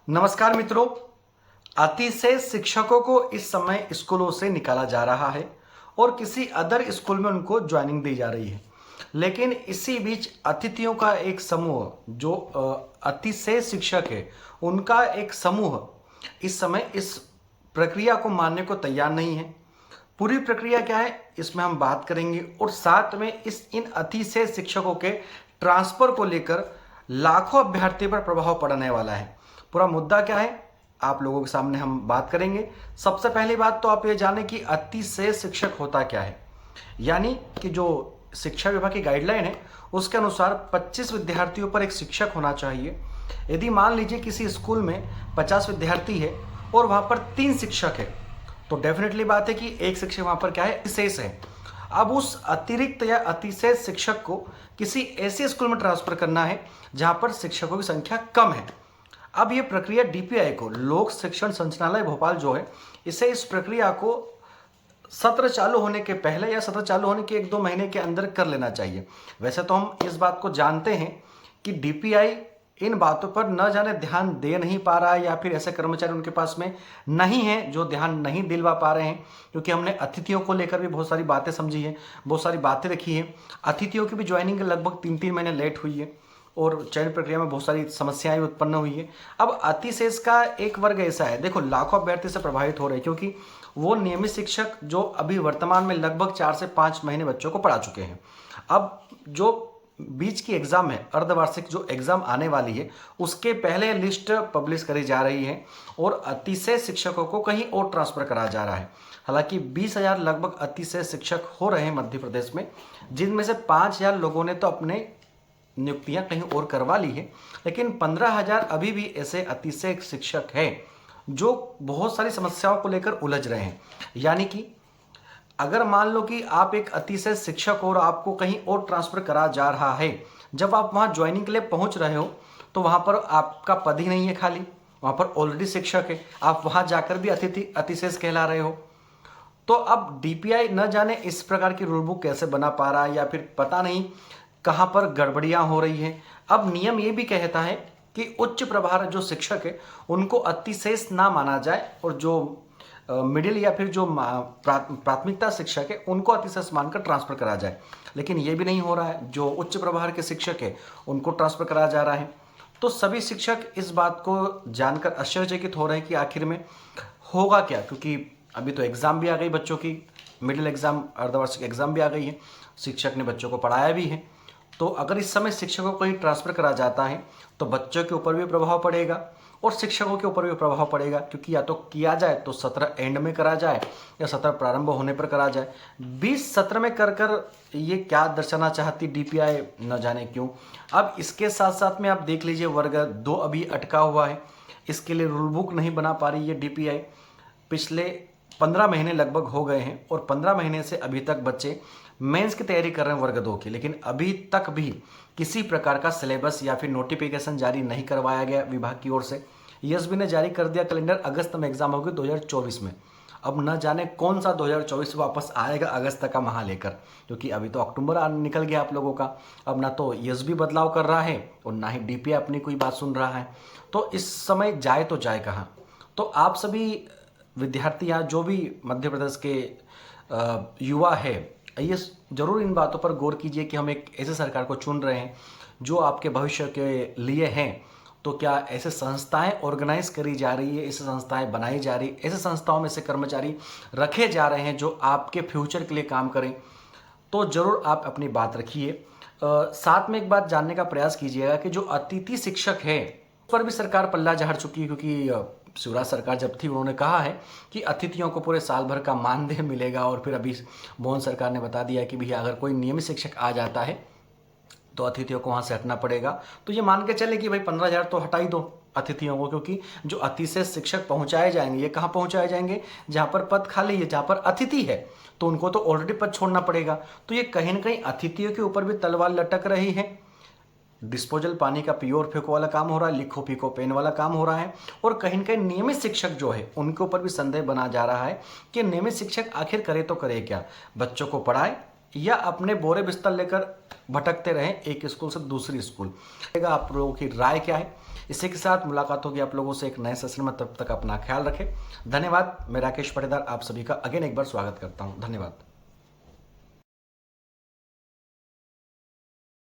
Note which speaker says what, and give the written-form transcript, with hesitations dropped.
Speaker 1: नमस्कार मित्रों। अतिशय शिक्षकों को इस समय स्कूलों से निकाला जा रहा है और किसी अदर स्कूल में उनको ज्वाइनिंग दी जा रही है। लेकिन इसी बीच अतिथियों का एक समूह जो अतिशय शिक्षक है उनका एक समूह इस समय इस प्रक्रिया को मानने को तैयार नहीं है। पूरी प्रक्रिया क्या है इसमें हम बात करेंगे और साथ में इन अतिशय शिक्षकों के ट्रांसफर को लेकर लाखों अभ्यर्थी पर प्रभाव पड़ने वाला है। पूरा मुद्दा क्या है आप लोगों के सामने हम बात करेंगे। सबसे पहली बात तो आप ये जानें कि अतिशय शिक्षक होता क्या है। यानी कि जो शिक्षा विभाग की गाइडलाइन है उसके अनुसार 25 विद्यार्थियों पर एक शिक्षक होना चाहिए। यदि मान लीजिए किसी स्कूल में 50 विद्यार्थी है और वहाँ पर 3 शिक्षक है तो डेफिनेटली बात है कि एक शिक्षक वहाँ पर क्या है शेष है। अब उस अतिरिक्त या अतिशय शिक्षक को किसी ऐसे स्कूल में ट्रांसफर करना है जहाँ पर शिक्षकों की संख्या कम है। अब ये प्रक्रिया डीपीआई को लोक शिक्षण संचालनालय भोपाल जो है इसे इस प्रक्रिया को सत्र चालू होने के पहले या सत्र चालू होने के 1-2 महीने के अंदर कर लेना चाहिए। वैसे तो हम इस बात को जानते हैं कि डीपीआई इन बातों पर न जाने ध्यान दे नहीं पा रहा है या फिर ऐसे कर्मचारी उनके पास में नहीं है जो ध्यान नहीं दिलवा पा रहे हैं, क्योंकि हमने अतिथियों को लेकर भी बहुत सारी बातें समझी हैं, बहुत सारी बातें रखी हैं। अतिथियों की भी ज्वाइनिंग लगभग 3-3 महीने लेट हुई है और चयन प्रक्रिया में बहुत सारी समस्याएं उत्पन्न हुई है। अब अतिशेष का एक वर्ग ऐसा है, देखो लाखों अभ्यर्थी से प्रभावित हो रहे हैं क्योंकि वो नियमित शिक्षक जो अभी वर्तमान में लगभग 4 से 5 महीने बच्चों को पढ़ा चुके हैं। अब जो बीच की एग्जाम है, अर्धवार्षिक जो एग्जाम आने वाली है उसके पहले लिस्ट पब्लिश करी जा रही है और अतिशय शिक्षकों को कहीं और ट्रांसफर करा जा रहा है। हालांकि 20,000 लगभग अतिशय शिक्षक हो रहे हैं मध्य प्रदेश में, जिनमें से 5,000 लोगों ने तो अपने नियुक्तियां कहीं और करवा ली है, लेकिन 15,000 अभी भी ऐसे अतिशय शिक्षक हैं जो बहुत सारी समस्याओं को लेकर उलझ रहे हैं। यानी कि अगर मान लो कि आप एक अतिशय शिक्षक हो और आपको कहीं और ट्रांसफर करा जा रहा है, जब आप वहां ज्वाइनिंग के लिए पहुंच रहे हो तो वहां पर आपका पद ही नहीं है खाली, वहां पर ऑलरेडी शिक्षक है, आप वहां जाकर भी अतिशय कहला रहे हो। तो अब डीपीआई न जाने इस प्रकार की रूल बुक कैसे बना पा रहा है या फिर पता नहीं कहां पर गड़बड़ियां हो रही हैं। अब नियम ये भी कहता है कि उच्च प्रभार जो शिक्षक है उनको अतिशेष ना माना जाए और जो मिडिल या फिर जो प्राथमिकता शिक्षक है उनको अतिशेष मानकर ट्रांसफर करा जाए, लेकिन ये भी नहीं हो रहा है। जो उच्च प्रभार के शिक्षक है उनको ट्रांसफर करा जा रहा है। तो सभी शिक्षक इस बात को जानकर आश्चर्यचकित हो रहे हैं कि आखिर में होगा क्या, क्योंकि अभी तो एग्ज़ाम भी आ गई बच्चों की, मिडिल एग्ज़ाम अर्धवार्षिक एग्ज़ाम भी आ गई है, शिक्षक ने बच्चों को पढ़ाया भी है। तो अगर इस समय शिक्षकों को ही ट्रांसफर करा जाता है तो बच्चों के ऊपर भी प्रभाव पड़ेगा और शिक्षकों के ऊपर भी प्रभाव पड़ेगा, क्योंकि या तो किया जाए तो सत्र एंड में करा जाए या सत्र प्रारंभ होने पर करा जाए। 20 सत्र में कर ये क्या दर्शाना चाहती डीपीआई न जाने क्यों। अब इसके साथ साथ में आप देख लीजिए वर्ग 2 अभी अटका हुआ है, इसके लिए रूल बुक नहीं बना पा रही है डीपीआई। पिछले 15 महीने लगभग हो गए हैं और 15 महीने से अभी तक बच्चे मेंस की तैयारी कर रहे हैं वर्ग 2 की, लेकिन अभी तक भी किसी प्रकार का सिलेबस या फिर नोटिफिकेशन जारी नहीं करवाया गया विभाग की ओर से। एसबी ने जारी कर दिया कैलेंडर, अगस्त में एग्जाम होगी 2024 में। अब न जाने कौन सा 2024 वापस आएगा अगस्त का माह लेकर, क्योंकि अभी तो अक्टूबर निकल गया आप लोगों का। अब ना तो एसबी बदलाव कर रहा है और ना ही डीपीआई अपनी कोई बात सुन रहा है। तो इस समय जाए तो जाए कहाँ। तो आप सभी विद्यार्थी या जो भी मध्य प्रदेश के युवा है, ये जरूर इन बातों पर गौर कीजिए कि हम एक ऐसे सरकार को चुन रहे हैं जो आपके भविष्य के लिए हैं। तो क्या ऐसे संस्थाएं ऑर्गेनाइज करी जा रही है, ऐसे संस्थाएं बनाई जा रही, ऐसे संस्थाओं में से कर्मचारी रखे जा रहे हैं जो आपके फ्यूचर के लिए काम करें, तो ज़रूर आप अपनी बात रखिए। साथ में एक बात जानने का प्रयास कीजिएगा कि जो अतिथि शिक्षक है उस पर भी सरकार पल्ला झाड़ चुकी है, क्योंकि शिवराज सरकार जब थी उन्होंने कहा है कि अतिथियों को पूरे साल भर का मानदेय मिलेगा, और फिर अभी मोहन सरकार ने बता दिया कि भैया अगर कोई नियमित शिक्षक आ जाता है तो अतिथियों को वहाँ से हटना पड़ेगा। तो ये मान के चले कि भाई 15,000 तो हटा ही दो अतिथियों को, क्योंकि जो अतिशय शिक्षक पहुँचाए जाएंगे ये कहाँ पहुँचाए जाएंगे, जहाँ पर पद खाली है, जहाँ पर अतिथि है तो उनको तो ऑलरेडी पद छोड़ना पड़ेगा। तो ये कहीं ना कहीं अतिथियों के ऊपर भी तलवार लटक रही है। डिस्पोजल पानी का पियो और फेंको वाला काम हो रहा है, लिखो फीको पेन वाला काम हो रहा है, और कहीं न कहीं नियमित शिक्षक जो है उनके ऊपर भी संदेह बना जा रहा है कि नियमित शिक्षक आखिर करे तो करे क्या, बच्चों को पढ़ाए या अपने बोरे बिस्तर लेकर भटकते रहें एक स्कूल से दूसरी स्कूल। आप लोगों की राय क्या है इसी के साथ मुलाकात होगी आप लोगों से एक नए सेशन में, तब तक अपना ख्याल रखें। धन्यवाद। मैं राकेश पटेदार आप सभी का अगेन एक बार स्वागत करता हूँ। धन्यवाद।